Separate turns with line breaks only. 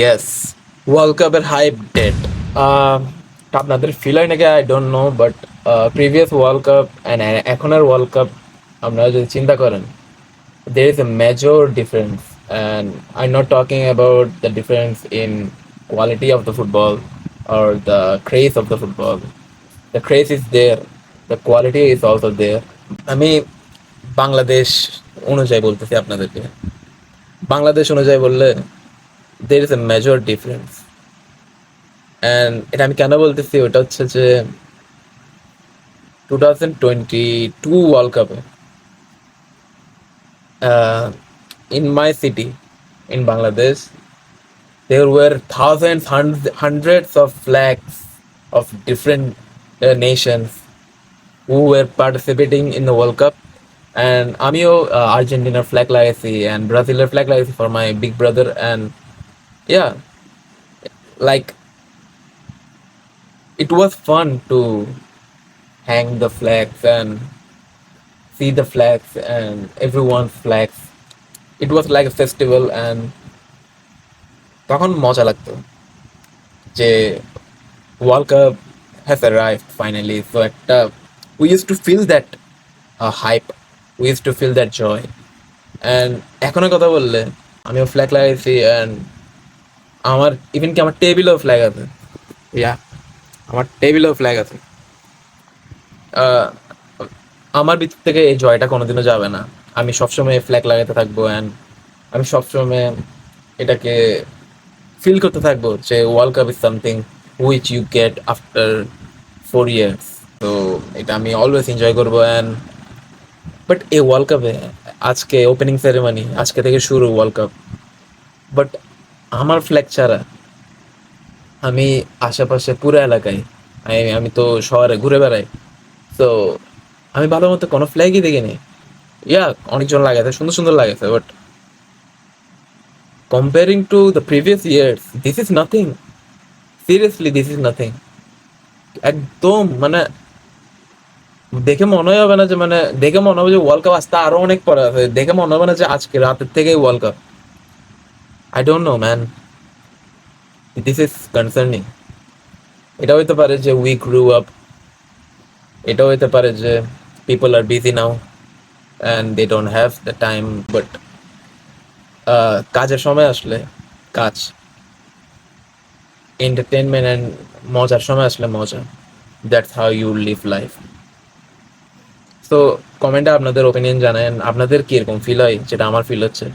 Yes, world কাপের hype dead. আপনাদের feel হয় নাকি I don't know, but previous world cup and এখনের ওয়ার্ল্ড কাপ আপনারা যদি চিন্তা করেন, there is a major difference, and I'm not talking about the difference in quality of the football or the craze of the football. The craze is there, the quality is also there. আমি বাংলাদেশ অনুযায়ী বলতেছি আপনাদেরকে। বাংলাদেশ অনুযায়ী বললে there is a major difference, and এটা আমি কেন বলতেছি ওটা হচ্ছে যে 2022 ওয়ার্ল্ড কাপে in my city in Bangladesh there were thousands, hundreds of flags of different nations who were participating in the World Cup. And আমিও আর্জেন্টিনার ফ্ল্যাগ লাগাইছি and ব্রাজিলের ফ্ল্যাগ লাগাইছি for my big brother. And yeah, like it was fun to hang the flags and see the flags and everyone's flags. It was like a festival, and তখন মজা লাগতো যে world cup has arrived finally. So একটা we use to feel that hype, we use to feel that joy. And এখনের কথা বললে আমিও flag লাগাইছি, অ্যান্ড আমার ইভেন কি আমার টেবিলেও ফ্ল্যাগ আছে। ইয়া, আমার টেবিলেও ফ্ল্যাগ আছে। আহ, আমার ভিতর থেকে এই জয়টা কোনোদিনও যাবে না। আমি সবসময় ফ্ল্যাগ লাগাতে থাকবো, অ্যান্ড আমি সবসময় এটাকে ফিল করতে থাকবো যে world cup is something which you get after 4 years. তো এটা আমি অলওয়েজ এনজয় করবো। অ্যান্ড বাট এই ওয়ার্ল্ড কাপে আজকে ওপেনিং সেরেমনি, আজকে থেকে শুরু ওয়ার্ল্ড কাপ, বাট আমার ফ্ল্যাগ ছাড়া আমি আশেপাশে পুরো এলাকায়, আমি তো শহরে ঘুরে বেড়াই, তো আমি ভালো মতো কোনো ফ্ল্যাগই দেখিনি। ইয়া, অনেকজন লাগাইছে, সুন্দর সুন্দর লাগাইছে, but comparing to the previous years this is nothing. Seriously this is nothing. একদম মানে দেখে মনে হবে না যে, মানে দেখে মনে হবে যে ওয়ার্ল্ড কাপ আসতে আরো অনেক পরে আছে। দেখে মনে হবে না যে আজকে রাতের থেকেই world cup. I don't know man, this is concerning. এটা হইতে পারে যে উই গ্রু আপ, এটাও হইতে পারে যে people are busy now and they don't have the time. But কাজের সময় আসলে কাজ, এন্টারটেনমেন্ট অ্যান্ড মজার সময় আসলে মজা। That's how you live life. তো কমেন্টে আপনাদের ওপিনিয়ন জানান, আপনাদের কীরকম ফিল হয়, যেটা আমার ফিল হচ্ছে।